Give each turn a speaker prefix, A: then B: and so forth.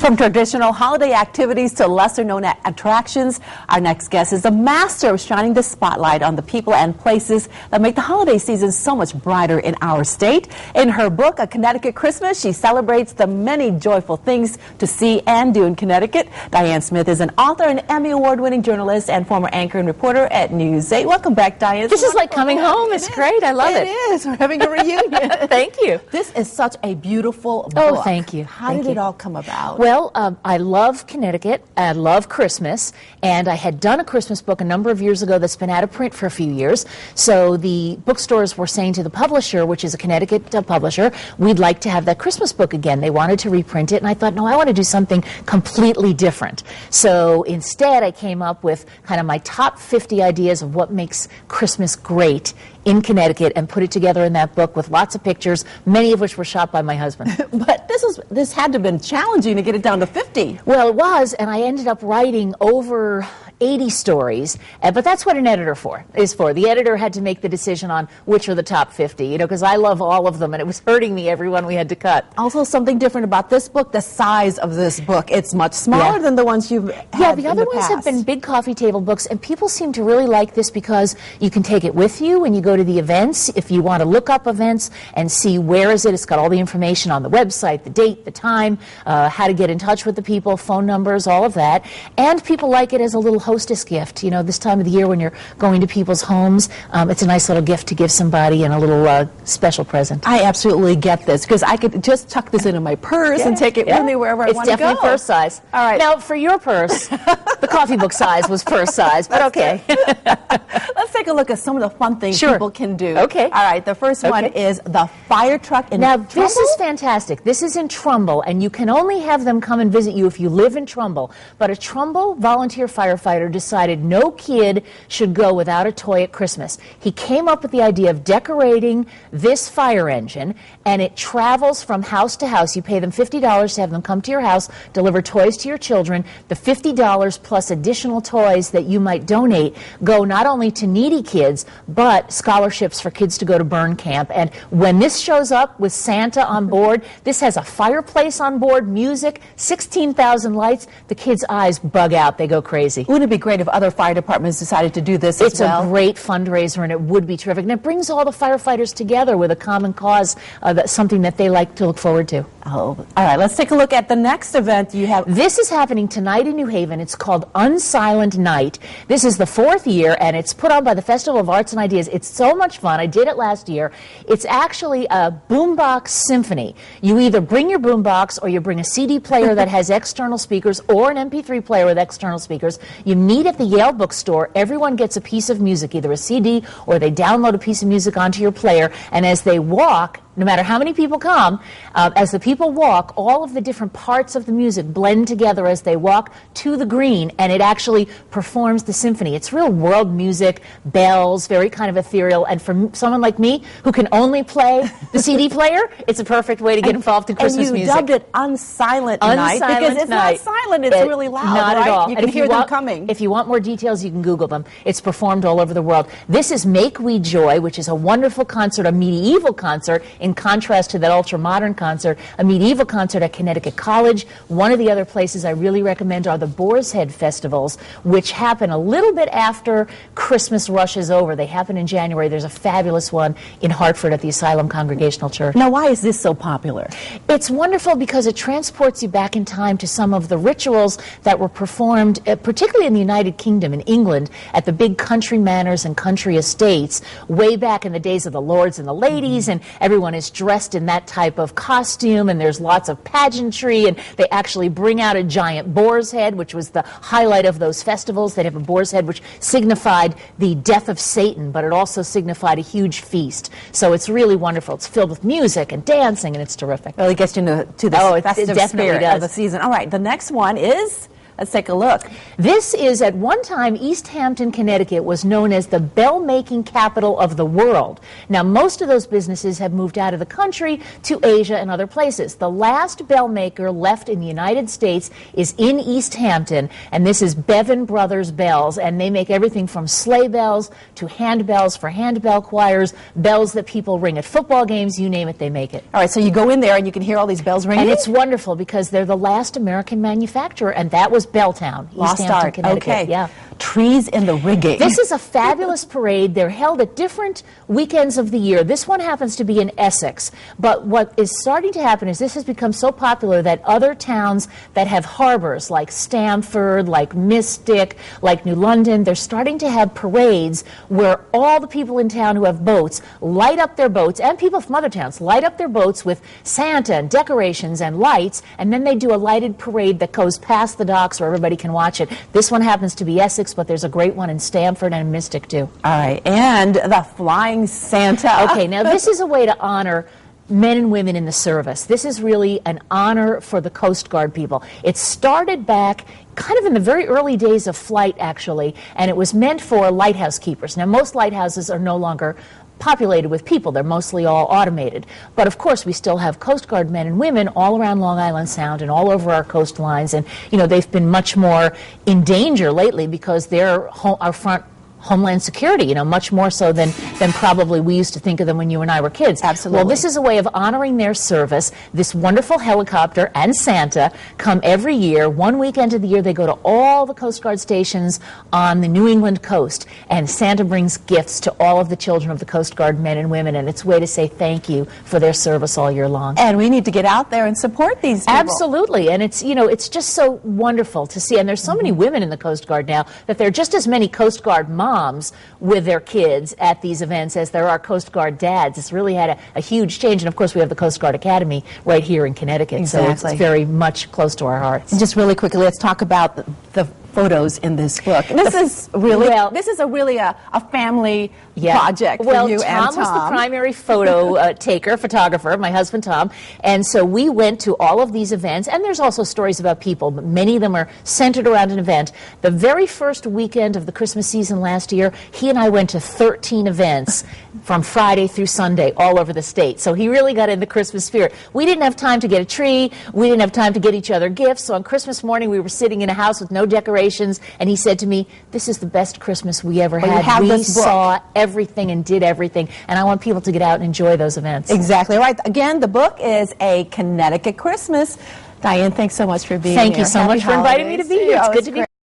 A: From traditional holiday activities to lesser-known attractions, our next guest is a master of shining the spotlight on the people and places that make the holiday season so much brighter in our state. In her book, A Connecticut Christmas, she celebrates the many joyful things to see and do in Connecticut. Diane Smith is an author and Emmy Award-winning journalist and former anchor and reporter at News 8. Welcome back, Diane.
B: This is like coming home. It's great. I love it.
A: It is. We're having a reunion.
B: Thank you.
A: This is such a beautiful book.
B: Oh, thank you.
A: How did it all come about?
B: Well, I love Connecticut. I love Christmas. And I had done a Christmas book a number of years ago that's been out of print for a few years. So the bookstores were saying to the publisher, which is a Connecticut publisher, we'd like to have that Christmas book again. They wanted to reprint it. And I thought, no, I want to do something completely different. So instead, I came up with kind of my top 50 ideas of what makes Christmas great in Connecticut and put it together in that book with lots of pictures, many of which were shot by my husband.
A: But this had to have been challenging to get it down to 50.
B: Well, it was, and I ended up writing over 80 stories, but that's what an editor is for. The editor had to make the decision on which are the top 50, because I love all of them, and it was hurting me every one we had to cut.
A: Also, something different about this book, the size of this book. It's much smaller than the ones you've had
B: the other ones have been big coffee table books, and people seem to really like this because you can take it with you when you go to the events. If you want to look up events and see where is it, it's got all the information on the website, the date, the time, how to get in touch with the people, phone numbers, all of that. And people like it as a little hostess gift. This time of the year when you're going to people's homes, it's a nice little gift to give somebody and a little special present.
A: I absolutely get this because I could just tuck this into my purse and take it with me wherever I want to go.
B: It's definitely purse size.
A: All right.
B: Now, for your purse, the coffee book size was purse size, but okay.
A: Let's take a look at some of the fun things people can do.
B: Okay.
A: All right. The first one is the fire truck in
B: Now,
A: Trumbull?
B: this is fantastic. This is in Trumbull, and you can only have them come and visit you if you live in Trumbull. But a Trumbull volunteer firefighter decided no kid should go without a toy at Christmas. He came up with the idea of decorating this fire engine, and it travels from house to house. You pay them $50 to have them come to your house, deliver toys to your children. The $50 plus additional toys that you might donate go not only to needy kids, but scholarships for kids to go to burn camp. And when this shows up with Santa on board, this has a fireplace on board, music, 16,000 lights. The kids' eyes bug out. They go crazy.
A: Wouldn't it be great if other fire departments decided to do this as well?
B: It's a great fundraiser, and it would be terrific. And it brings all the firefighters together with a common cause, that's something that they like to look forward to.
A: Oh, all right. Let's take a look at the next event you have.
B: This is happening tonight in New Haven. It's called Unsilent Night. This is the 4th year, and it's put on by the Festival of Arts and Ideas. It's so much fun. I did it last year. It's actually a boombox symphony. You either bring your boombox or you bring a CD player that has external speakers or an MP3 player with external speakers. You meet at the Yale bookstore. Everyone gets a piece of music, either a CD or they download a piece of music onto your player, and as they walk, no matter how many people come, as the people walk, all of the different parts of the music blend together as they walk to the green, and it actually performs the symphony. It's real world music, bells, very kind of ethereal, and for someone like me who can only play the CD player, it's a perfect way to get involved in Christmas music.
A: And you dubbed it Unsilent Night because it's not silent, it's really loud,
B: not
A: right?
B: at all.
A: You can hear them coming.
B: If you want more details, you can Google them. It's performed all over the world. This is Make We Joy, which is a wonderful concert, a medieval concert, in contrast to that ultra-modern concert, a medieval concert at Connecticut College. One of the other places I really recommend are the Boar's Head festivals, which happen a little bit after Christmas rush is over. They happen in January. There's a fabulous one in Hartford at the Asylum Congregational Church.
A: Now, why is this so popular?
B: It's wonderful because it transports you back in time to some of the rituals that were performed, particularly in the United Kingdom, in England, at the big country manors and country estates, way back in the days of the lords and the ladies, and everyone is dressed in that type of costume, and there's lots of pageantry, and they actually bring out a giant boar's head, which was the highlight of those festivals. They'd have a boar's head which signified the death of Satan, but it also signified a huge feast. So it's really wonderful. It's filled with music and dancing, and it's terrific.
A: Well, it gets you to the festive spirit of the season. All right, the next one is Let's take a look.
B: This is, at one time, East Hampton, Connecticut was known as the bell-making capital of the world. Now, most of those businesses have moved out of the country to Asia and other places. The last bell maker left in the United States is in East Hampton, and this is Bevan Brothers Bells, and they make everything from sleigh bells to handbells for handbell choirs, bells that people ring at football games, you name it, they make it.
A: All right, so you go in there and you can hear all these bells ringing?
B: And it's wonderful because they're the last American manufacturer, and that was Belltown, East Hampton, Connecticut.
A: Okay.
B: Yeah.
A: Trees in the rigging.
B: This is a fabulous parade. They're held at different weekends of the year. This one happens to be in Essex. But what is starting to happen is this has become so popular that other towns that have harbors, like Stamford, like Mystic, like New London, they're starting to have parades where all the people in town who have boats light up their boats, and people from other towns light up their boats with Santa and decorations and lights, and then they do a lighted parade that goes past the docks where everybody can watch it. This one happens to be Essex, but there's a great one in Stamford and Mystic, too.
A: All right, and the Flying Santa.
B: Okay, now this is a way to honor men and women in the service. This is really an honor for the Coast Guard people. It started back kind of in the very early days of flight, actually, and it was meant for lighthouse keepers. Now, most lighthouses are no longer populated with people. They're mostly all automated. But of course, we still have Coast Guard men and women all around Long Island Sound and all over our coastlines. And, you know, they've been much more in danger lately because they're our front homeland security, you know, much more so than probably we used to think of them when you and I were kids.
A: Absolutely.
B: Well, this is a way of honoring their service. This wonderful helicopter and Santa come every year. One weekend of the year, they go to all the Coast Guard stations on the New England coast, and Santa brings gifts to all of the children of the Coast Guard men and women, and it's a way to say thank you for their service all year long.
A: And we need to get out there and support these people.
B: Absolutely, and it's, you know, it's just so wonderful to see, and there's so many women in the Coast Guard now that there are just as many Coast Guard moms with their kids at these events as there are Coast Guard dads. It's really had a huge change, and of course we have the Coast Guard Academy right here in Connecticut,
A: exactly.
B: So it's very much close to our hearts.
A: And just really quickly, let's talk about the photos in this book. This is really a family project for you and Tom.
B: Tom was the primary photo photographer, my husband Tom, and so we went to all of these events, and there's also stories about people, but many of them are centered around an event. The very first weekend of the Christmas season last year, he and I went to 13 events from Friday through Sunday all over the state, so he really got in the Christmas spirit. We didn't have time to get a tree, we didn't have time to get each other gifts, so on Christmas morning we were sitting in a house with no decorations, and he said to me, "This is the best Christmas we ever had. We saw everything and did everything, and I want people to get out and enjoy those events."
A: Exactly right. Again, the book is A Connecticut Christmas. Diane, thanks so much for being here.
B: Thank you so much for inviting me to be here. It's good to be